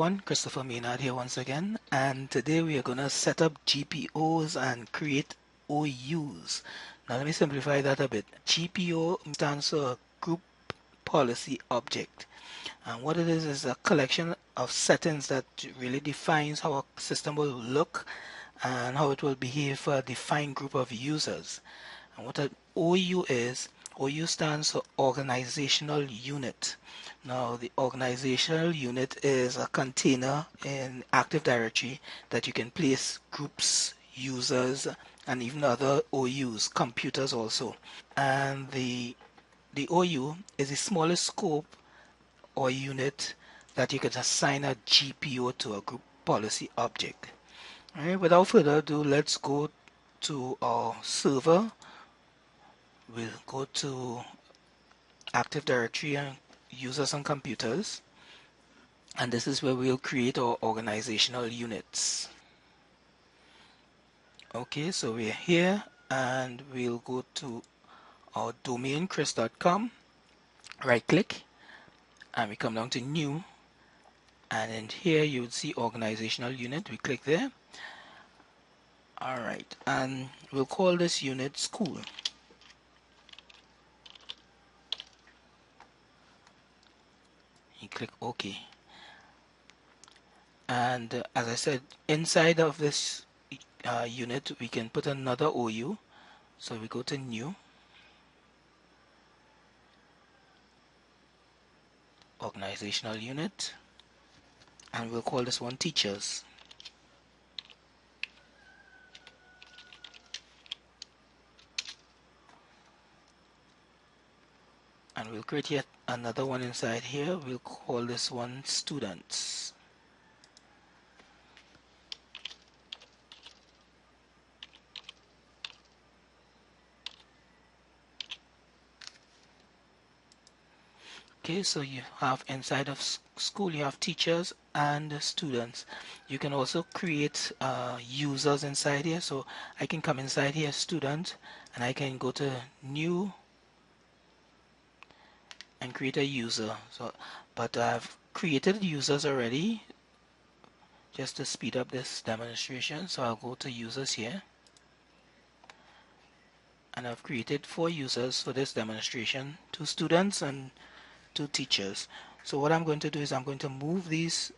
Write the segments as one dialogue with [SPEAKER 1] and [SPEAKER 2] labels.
[SPEAKER 1] everyone, Christopher Maynard here once again, and today we are going to set up GPOs and create OUs. Now let me simplify that a bit. GPO stands for Group Policy Object, and what it is a collection of settings that really defines how a system will look and how it will behave for a defined group of users. And what an OU is, OU stands for Organizational Unit. Now, the organizational unit is a container in Active Directory that you can place groups, users, and even other OUs, computers also. And the OU is the smallest scope or unit that you can assign a GPO to a group policy object. All right, without further ado, let's go to our server. We'll go to Active Directory and users and computers, and this is where we'll create our organizational units. Okay, so we're here and we'll go to our domain chris.com, right click, and we come down to new, and in here you would see organizational unit. We click there. Alright, and we'll call this unit school. You click OK. And as I said, inside of this unit we can put another OU. So we go to new, organizational unit, and we'll call this one teachers. And we'll create yet another one inside here. We'll call this one students. Okay, so you have inside of school you have teachers and students. You can also create users inside here. So I can come inside here, student, and I can go to new and create a user. But I've created users already just to speed up this demonstration. So I'll go to users here, and I've created 4 users for this demonstration, 2 students and 2 teachers. So what I'm going to do is I'm going to move these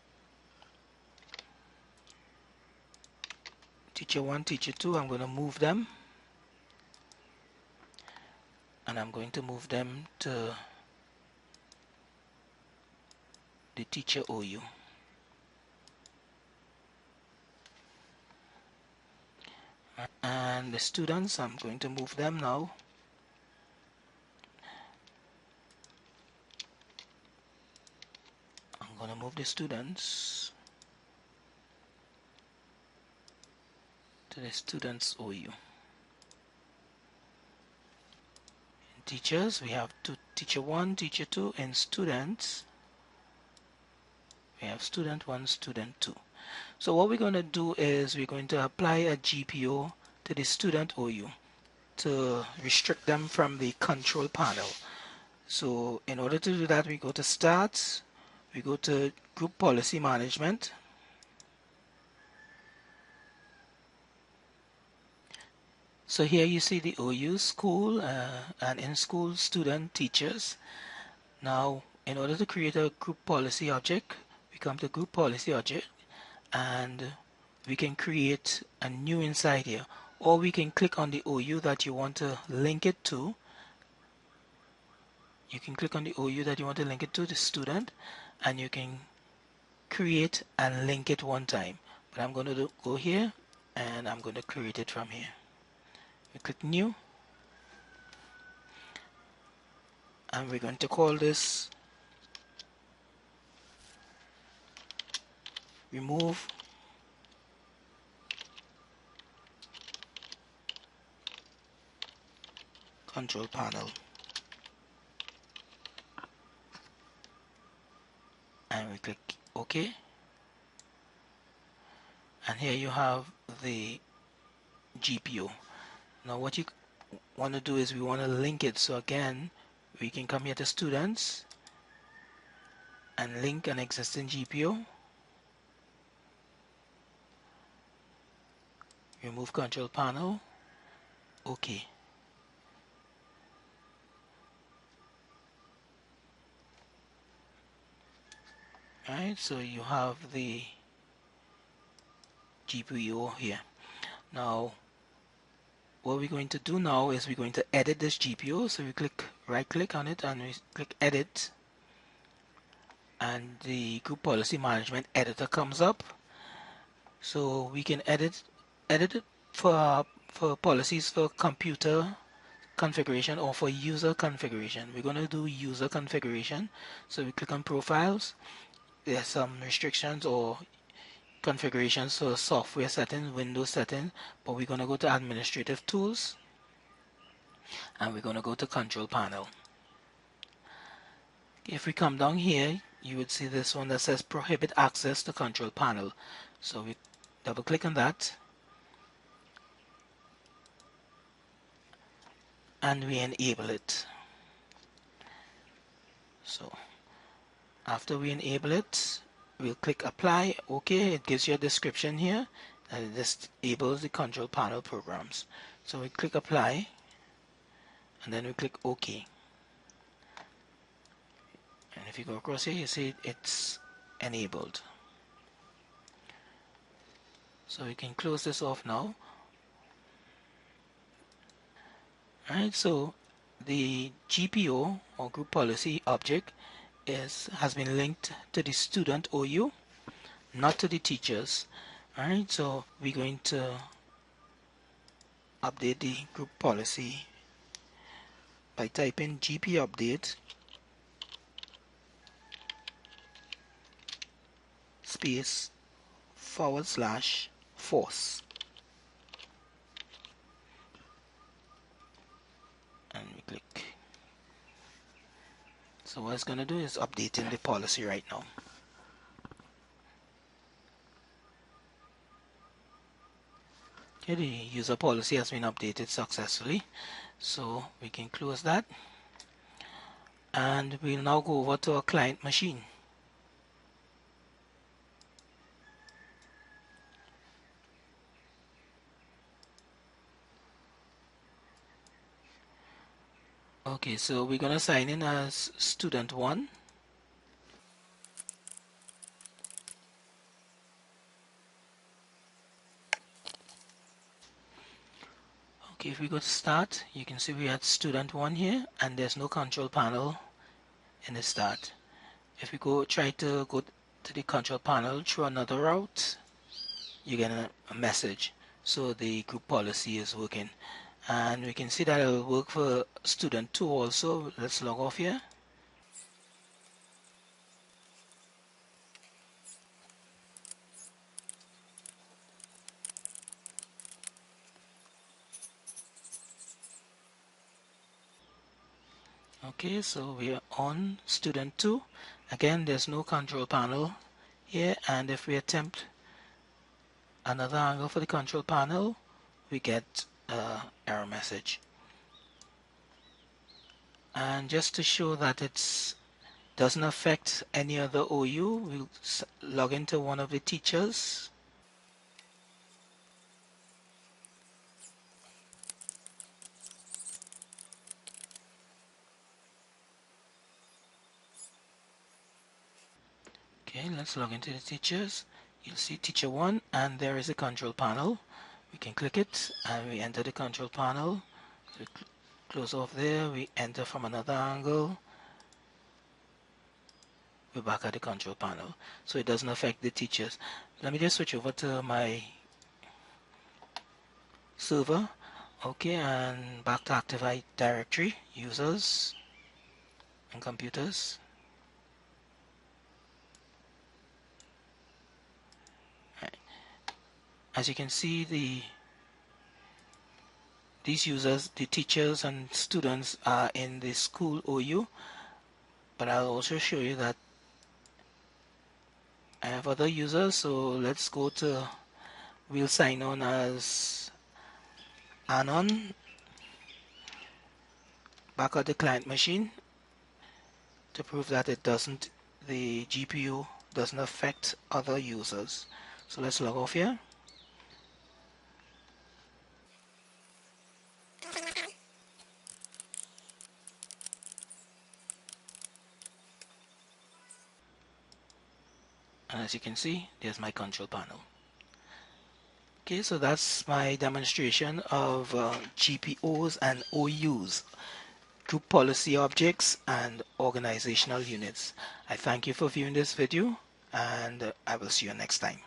[SPEAKER 1] teacher 1, teacher 2. I'm going to move them, and I'm going to move them to the teacher OU. And the students, I'm going to move them now. I'm going to move the students to the students OU. In teachers, we have teacher 1, teacher 2. In students, we have student 1, student 2. So what we're going to do is we're going to apply a GPO to the student OU to restrict them from the control panel. So in order to do that, we go to Start, we go to Group Policy Management, so here you see the OU school and in school student teachers. Now in order to create a group policy object, we come to Group Policy Object, and we can create a new inside here, or we can click on the OU that you want to link it to. You can click on the OU that you want to link it to, the student, and you can create and link it one time. But I'm going to go here and I'm going to create it from here. We click new, and we're going to call this remove control panel, and we click OK. And here you have the GPO. Now what you want to do is we want to link it. So again, we can come here to students and link an existing GPO. remove control panel, OK. Alright, so you have the GPO here. Now what we're going to do now is we're going to edit this GPO. So we right click on it and we click edit, and the group policy management editor comes up. So we can edit it for policies for computer configuration or for user configuration. We're going to do user configuration. So we click on profiles. There's some restrictions or configurations for software settings, Windows settings, but we're going to go to administrative tools and we're going to go to control panel. If we come down here, you would see this one that says prohibit access to control panel. So we double click on that and we enable it. So after we enable it, we'll click apply. OK, it gives you a description here and it disables the control panel programs. So we click apply and then we click OK. And if you go across here, you see it's enabled. So we can close this off now. Alright, so the GPO or group policy object has been linked to the student OU, not to the teachers. Alright, so we're going to update the group policy by typing GP update space / force, and we click. So what it's going to do is updating the policy right now. Okay, the user policy has been updated successfully, so we can close that and we'll now go over to our client machine. Okay, so we're going to sign in as student 1. Okay, if we go to start, you can see we had student 1 here and there's no control panel in the start. If we try to go to the control panel through another route, you get a message. So the group policy is working. And we can see that it will work for student 2 also. Let's log off here. Okay, so we are on student 2. Again, there's no control panel here, and if we attempt another angle for the control panel, we get an error message. And just to show that it doesn't affect any other OU, we'll log into one of the teachers. Okay, let's log into the teachers. You'll see teacher 1 and there is a control panel. We can click it and we enter the control panel. So we close off there, we enter from another angle. We're back at the control panel. So it doesn't affect the teachers. Let me just switch over to my server. Okay, and back to Active Directory, users and computers. As you can see, these users, the teachers and students are in the school OU, but I'll also show you that I have other users. So let's go to, we'll sign on as Anon, back at the client machine to prove that the GPU doesn't affect other users. So let's log off here. And as you can see, there's my control panel. Okay, so that's my demonstration of GPOs and OUs, group policy objects and organizational units. I thank you for viewing this video, and I will see you next time.